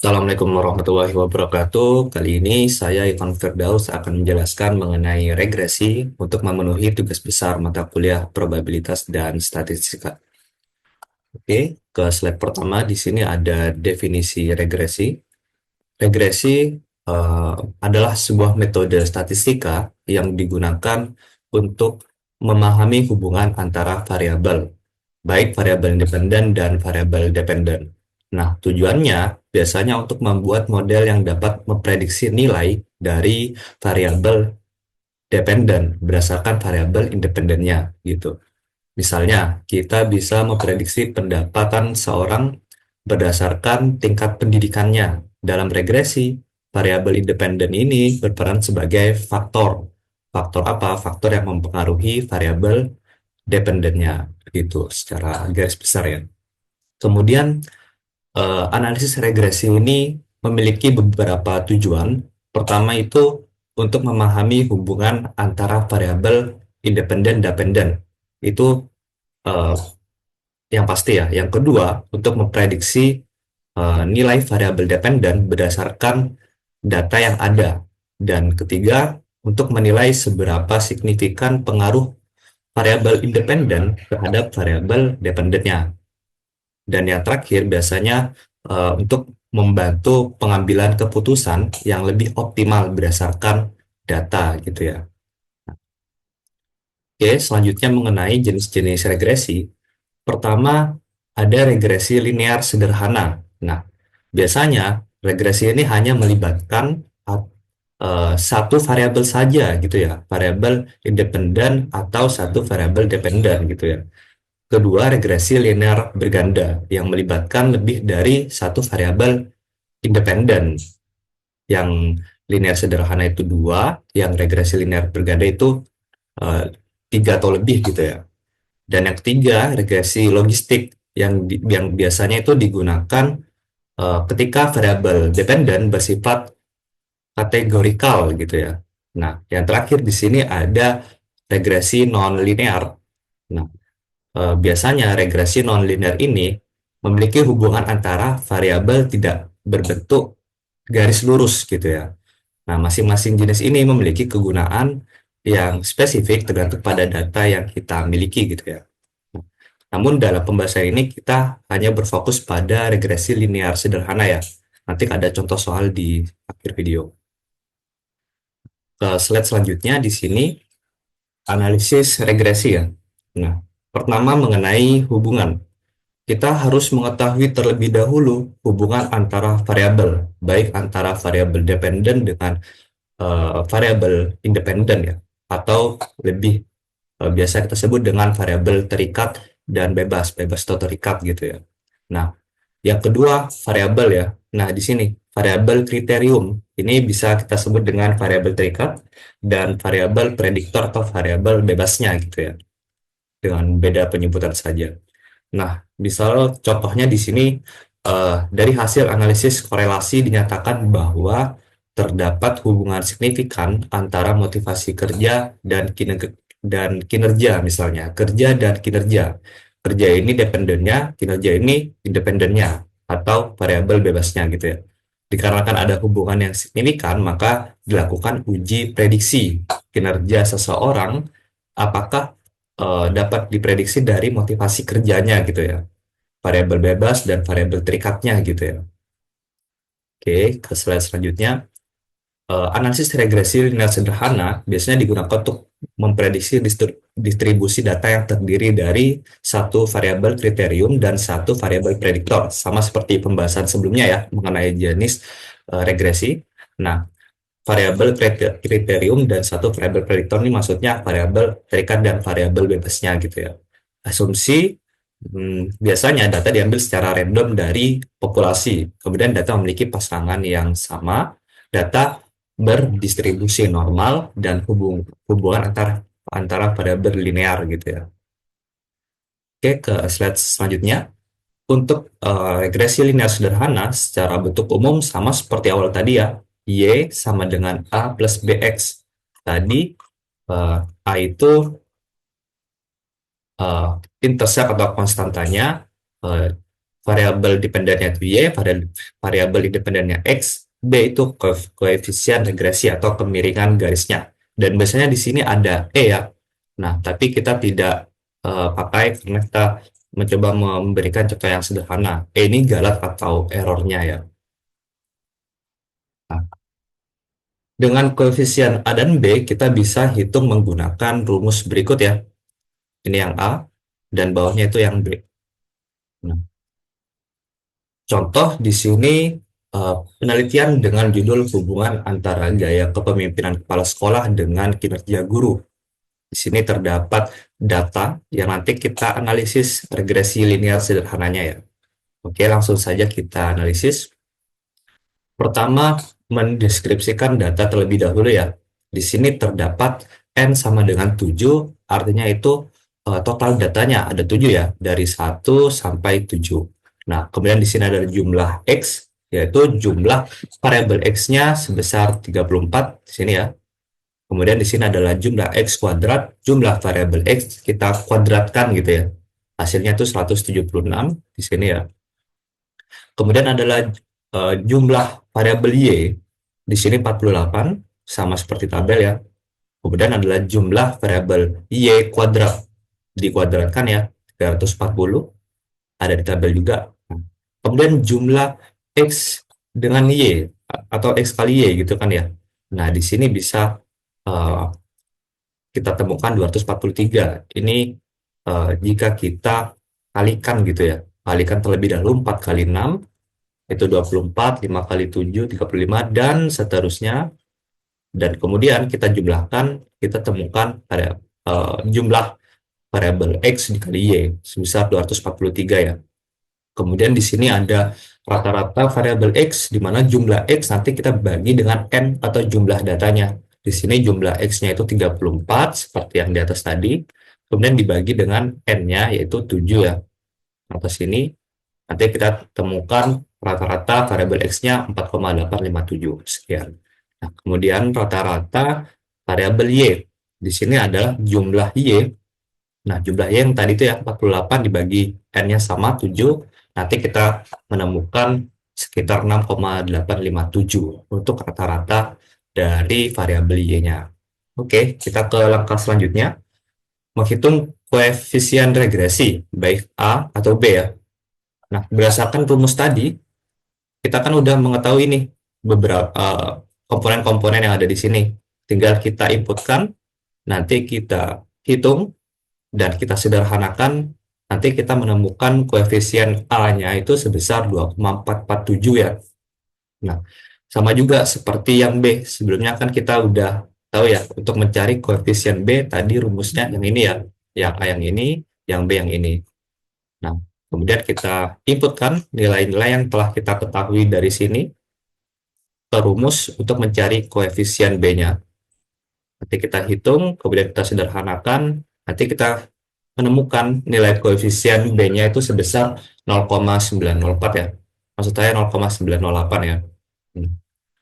Assalamualaikum warahmatullahi wabarakatuh. Kali ini saya Ivan Firdaus akan menjelaskan mengenai regresi untuk memenuhi tugas besar mata kuliah probabilitas dan statistika. Oke, ke slide pertama di sini ada definisi regresi. Regresi adalah sebuah metode statistika yang digunakan untuk memahami hubungan antara variabel, baik variabel independen dan variabel dependen. Nah, tujuannya biasanya untuk membuat model yang dapat memprediksi nilai dari variabel dependen berdasarkan variabel independennya gitu. Misalnya, kita bisa memprediksi pendapatan seorang berdasarkan tingkat pendidikannya. Dalam regresi, variabel independen ini berperan sebagai faktor. Faktor apa? Faktor yang mempengaruhi variabel dependennya gitu secara garis besar ya. Kemudian analisis regresi ini memiliki beberapa tujuan. Pertama itu untuk memahami hubungan antara variabel independen dan dependen. Itu eh, yang pasti ya. Yang kedua, untuk memprediksi nilai variabel dependen berdasarkan data yang ada. Dan ketiga, untuk menilai seberapa signifikan pengaruh variabel independen terhadap variabel dependennya. Dan yang terakhir biasanya untuk membantu pengambilan keputusan yang lebih optimal berdasarkan data gitu ya. Oke, selanjutnya mengenai jenis-jenis regresi. Pertama, ada regresi linear sederhana. Nah, biasanya regresi ini hanya melibatkan satu variabel saja gitu ya, variabel independen atau satu variabel dependen gitu ya. Kedua, regresi linear berganda yang melibatkan lebih dari satu variabel independen. Yang linear sederhana itu dua, yang regresi linear berganda itu eh, tiga atau lebih gitu ya. Dan yang ketiga, regresi logistik yang biasanya itu digunakan ketika variabel dependen bersifat kategorikal gitu ya. Nah, yang terakhir di sini ada regresi non-linear. Nah, biasanya regresi non-linear ini memiliki hubungan antara variabel tidak berbentuk garis lurus gitu ya. Nah, masing-masing jenis ini memiliki kegunaan yang spesifik tergantung pada data yang kita miliki gitu ya. Namun dalam pembahasan ini kita hanya berfokus pada regresi linear sederhana ya. Nanti ada contoh soal di akhir video. Ke slide selanjutnya di sini analisis regresi ya. Nah, pertama mengenai hubungan. Kita harus mengetahui terlebih dahulu hubungan antara variabel, baik antara variabel dependen dengan variabel independen ya, atau lebih biasa kita sebut dengan variabel terikat dan bebas, bebas atau terikat gitu ya. Nah, yang kedua variabel ya. Nah, di sini variabel kriterium ini bisa kita sebut dengan variabel terikat dan variabel prediktor atau variabel bebasnya gitu ya, dengan beda penyebutan saja. Nah, misal contohnya di sini dari hasil analisis korelasi dinyatakan bahwa terdapat hubungan signifikan antara motivasi kerja dan kinerja misalnya, kerja dan kinerja. Kerja ini dependennya, kinerja ini independennya atau variabel bebasnya gitu ya. Dikarenakan ada hubungan yang signifikan, maka dilakukan uji prediksi kinerja seseorang apakah dapat diprediksi dari motivasi kerjanya gitu ya, variabel bebas dan variabel terikatnya gitu ya. Oke, ke slide selanjutnya. Analisis regresi linear sederhana biasanya digunakan untuk memprediksi distribusi data yang terdiri dari satu variabel kriterium dan satu variabel prediktor, sama seperti pembahasan sebelumnya ya mengenai jenis regresi. Nah, variabel kriterium dan satu variabel prediktor ini maksudnya variabel terikat dan variabel bebasnya gitu ya. Asumsi biasanya data diambil secara random dari populasi. Kemudian data memiliki pasangan yang sama, data berdistribusi normal dan hubungan antara antara variabel linear gitu ya. Oke, ke slide selanjutnya. Untuk regresi linear sederhana secara bentuk umum sama seperti awal tadi ya, Y sama dengan A plus BX. Tadi A itu uh, intercept atau konstantanya, uh, variabel dependennya itu Y, variabel independennya X, B itu koefisien regresi atau kemiringan garisnya. Dan biasanya di sini ada E ya. Nah, tapi kita tidak pakai karena kita mencoba memberikan contoh yang sederhana. E ini galat atau errornya ya. Nah, dengan koefisien A dan B, kita bisa hitung menggunakan rumus berikut ya. Ini yang A, dan bawahnya itu yang B. Nah, contoh di sini penelitian dengan judul hubungan antara gaya kepemimpinan kepala sekolah dengan kinerja guru. Di sini terdapat data yang nanti kita analisis regresi linear sederhananya ya. Oke, langsung saja kita analisis. Pertama, mendeskripsikan data terlebih dahulu ya. Di sini terdapat N sama dengan 7, artinya itu total datanya ada 7 ya, dari 1 sampai 7. Nah, kemudian di sini ada jumlah X, yaitu jumlah variabel X-nya sebesar 34 di sini ya. Kemudian di sini adalah jumlah X kuadrat, jumlah variabel X kita kuadratkan gitu ya. Hasilnya itu 176 di sini ya. Kemudian adalah jumlah variabel Y, di sini 48, sama seperti tabel ya. Kemudian adalah jumlah variabel Y kuadrat, dikuadratkan ya, 340, ada di tabel juga. Kemudian jumlah X dengan Y, atau X kali Y gitu kan ya. Nah, di sini bisa kita temukan 243. Ini jika kita kalikan gitu ya. Kalikan terlebih dahulu 4 kali 6, itu 24, 5 kali 7, 35, dan seterusnya. Dan kemudian kita jumlahkan, kita temukan ada jumlah variabel X dikali Y sebesar 243 ya. Kemudian di sini ada rata-rata variabel X, di mana jumlah X nanti kita bagi dengan N atau jumlah datanya. Di sini jumlah X-nya itu 34, seperti yang di atas tadi. Kemudian dibagi dengan N-nya, yaitu 7 ya. Atas sini, nanti kita temukan rata-rata variabel X-nya 4,857. Sekian. Nah, kemudian rata-rata variabel Y. Di sini adalah jumlah Y. Nah, jumlah Y yang tadi itu ya 48 dibagi N-nya sama 7. Nanti kita menemukan sekitar 6,857 untuk rata-rata dari variabel Y-nya. Oke, kita ke langkah selanjutnya. Menghitung koefisien regresi, baik A atau B ya. Nah, berdasarkan rumus tadi, kita kan udah mengetahui nih beberapa komponen-komponen yang ada di sini. Tinggal kita inputkan, nanti kita hitung, dan kita sederhanakan, nanti kita menemukan koefisien A-nya itu sebesar 2,447 ya. Nah, sama juga seperti yang B. Sebelumnya kan kita udah tahu ya, untuk mencari koefisien B, tadi rumusnya yang ini ya. Yang A yang ini, yang B yang ini. Nah, kemudian kita inputkan nilai-nilai yang telah kita ketahui dari sini ke rumus untuk mencari koefisien B-nya. Nanti kita hitung, kemudian kita sederhanakan, nanti kita menemukan nilai koefisien B-nya itu sebesar 0,904 ya. Maksud saya 0,908 ya.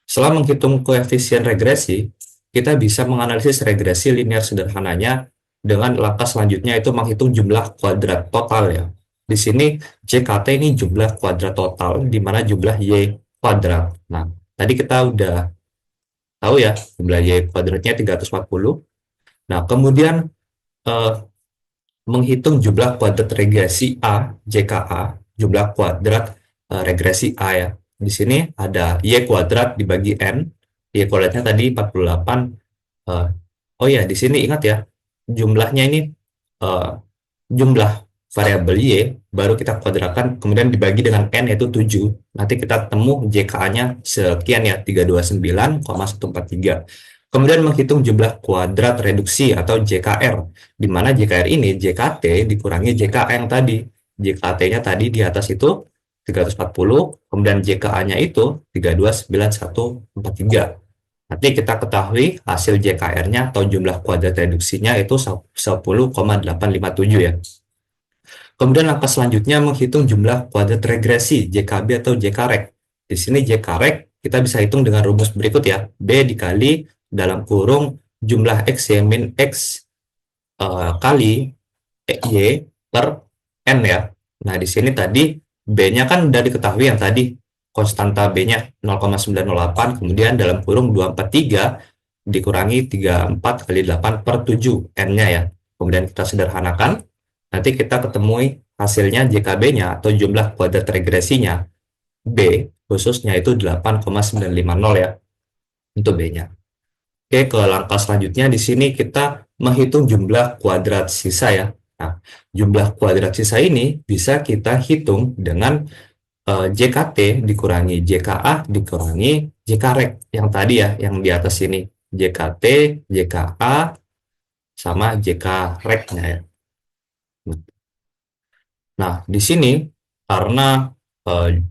Setelah menghitung koefisien regresi, kita bisa menganalisis regresi linear sederhananya dengan langkah selanjutnya itu menghitung jumlah kuadrat total ya. Di sini JKT ini jumlah kuadrat total, di mana jumlah Y kuadrat. Nah, tadi kita udah tahu ya, jumlah Y kuadratnya 340. Nah, kemudian eh, menghitung jumlah kuadrat regresi A, JKA, jumlah kuadrat regresi A ya. Di sini ada Y kuadrat dibagi N, Y kuadratnya tadi 48. Oh ya, di sini ingat ya, jumlahnya ini eh, jumlah variabel Y, baru kita kuadratkan, kemudian dibagi dengan N yaitu 7. Nanti kita temu JKA-nya sekian ya, 329,143. Kemudian menghitung jumlah kuadrat reduksi atau JKR, di mana JKR ini JKT dikurangi JKA yang tadi. JKT-nya tadi di atas itu 340, kemudian JKA-nya itu 329143. Nanti kita ketahui hasil JKR-nya atau jumlah kuadrat reduksinya itu 10,857 ya. Kemudian langkah selanjutnya menghitung jumlah kuadrat regresi JKB atau JKREG. Di sini JKREG kita bisa hitung dengan rumus berikut ya. B dikali dalam kurung jumlah X Y min X kali Y per N ya. Nah, di sini tadi B-nya kan udah diketahui yang tadi, konstanta B-nya 0,908, kemudian dalam kurung 243 dikurangi 34 kali 8 per 7 N-nya ya. Kemudian kita sederhanakan, nanti kita ketemui hasilnya JKB-nya atau jumlah kuadrat regresinya B khususnya itu 8,950 ya untuk B-nya. Oke, ke langkah selanjutnya di sini kita menghitung jumlah kuadrat sisa ya. Nah, jumlah kuadrat sisa ini bisa kita hitung dengan JKT dikurangi JKA dikurangi JKREG yang tadi ya, yang di atas ini. JKT, JKA, sama JKREG-nya ya. Nah, di sini karena eh,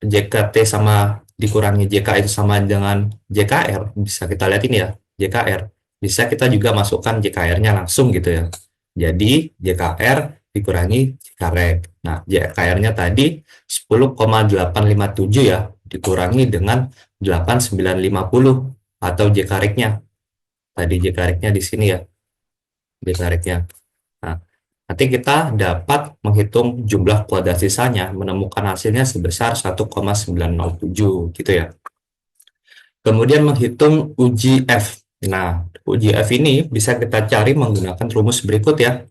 JKT sama dikurangi JK itu sama dengan JKR, bisa kita lihat ini ya, JKR. Bisa kita juga masukkan JKR-nya langsung gitu ya. Jadi JKR dikurangi JKREG. Nah, JKR-nya tadi 10,857 ya, dikurangi dengan 8,950 atau JKREG-nya. Tadi JKREG-nya di sini ya, JKREG-nya. Nah, nanti kita dapat menghitung jumlah kuadrat sisanya, menemukan hasilnya sebesar 1,907 gitu ya. Kemudian menghitung uji F. Nah, uji F ini bisa kita cari menggunakan rumus berikut ya.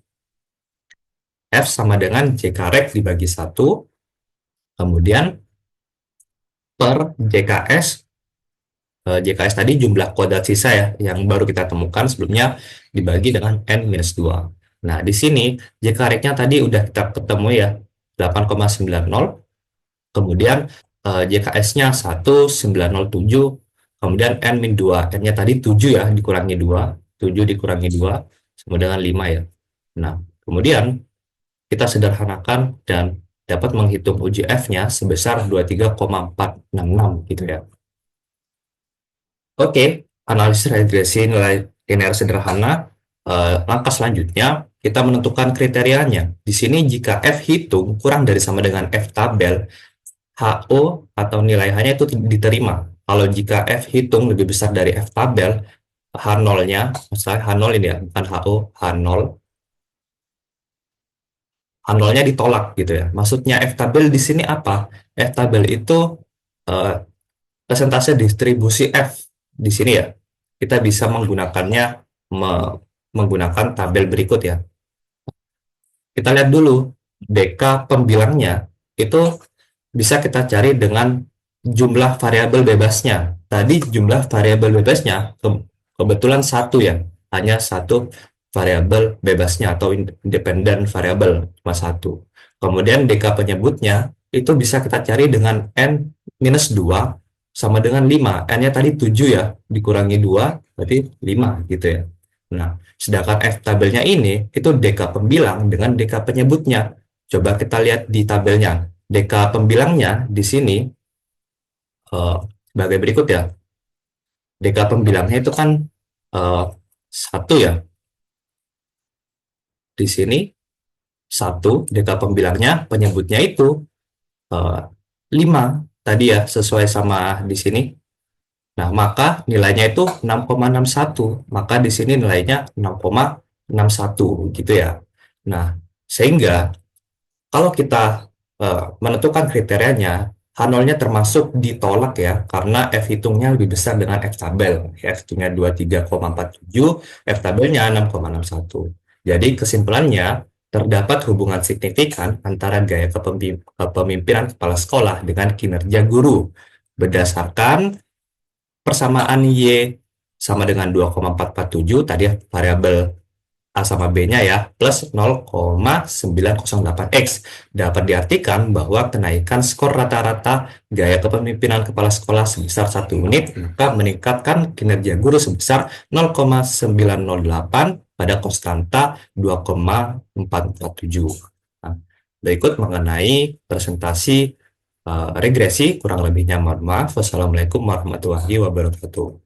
F sama dengan JKREG dibagi 1, kemudian per JKS. JKS tadi jumlah kuadrat sisa ya, yang baru kita temukan sebelumnya dibagi dengan N-2. Nah, di sini JKREG-nya tadi udah kita ketemu ya, 8,90, kemudian JKS-nya 1,907, kemudian N-2, N-nya tadi 7 ya, dikurangi 2, 7 dikurangi 2, sama dengan 5 ya. Nah, kemudian kita sederhanakan dan dapat menghitung uji F-nya sebesar 23,466 gitu ya. Oke, analisis regresi nilai linear sederhana. Langkah selanjutnya, kita menentukan kriterianya. Di sini jika F hitung kurang dari sama dengan F tabel, HO atau nilai H-nya itu diterima. Kalau jika F hitung lebih besar dari F tabel, H0-nya, misalnya H0 ini ya, bukan HO, H0, H0-nya ditolak gitu ya. Maksudnya F tabel di sini apa? F tabel itu eh, persentase distribusi F di sini ya. Kita bisa menggunakannya menggunakan tabel berikut ya. Kita lihat dulu DK pembilangnya itu bisa kita cari dengan jumlah variabel bebasnya. Tadi jumlah variabel bebasnya kebetulan satu ya, hanya satu variabel bebasnya atau independen variabel cuma satu. Kemudian DK penyebutnya itu bisa kita cari dengan N minus 2 sama dengan 5. N-nya tadi 7 ya, dikurangi 2 berarti 5 gitu ya. Nah, sedangkan F tabelnya ini itu DK pembilang dengan DK penyebutnya. Coba kita lihat di tabelnya. DK pembilangnya di sini sebagai berikut ya. DK pembilangnya itu kan satu ya. Di sini satu DK pembilangnya, penyebutnya itu 5 tadi ya, sesuai sama di sini. Nah, maka nilainya itu 6,61. Maka di sini nilainya 6,61 gitu ya. Nah, sehingga kalau kita menentukan kriterianya, H0-nya termasuk ditolak ya, karena F hitungnya lebih besar dengan F tabel. F hitungnya 23,47, F tabelnya 6,61. Jadi kesimpulannya, terdapat hubungan signifikan antara gaya kepemimpinan kepala sekolah dengan kinerja guru. Berdasarkan persamaan Y sama dengan 2,447, tadi ya, variabel A sama B-nya ya, plus 0,908X. Dapat diartikan bahwa kenaikan skor rata-rata gaya kepemimpinan kepala sekolah sebesar 1 unit, maka meningkatkan kinerja guru sebesar 0,908 pada konstanta 2,447. Nah, berikut mengenai presentasi regresi, kurang lebihnya mohon maaf. Wassalamualaikum warahmatullahi wabarakatuh.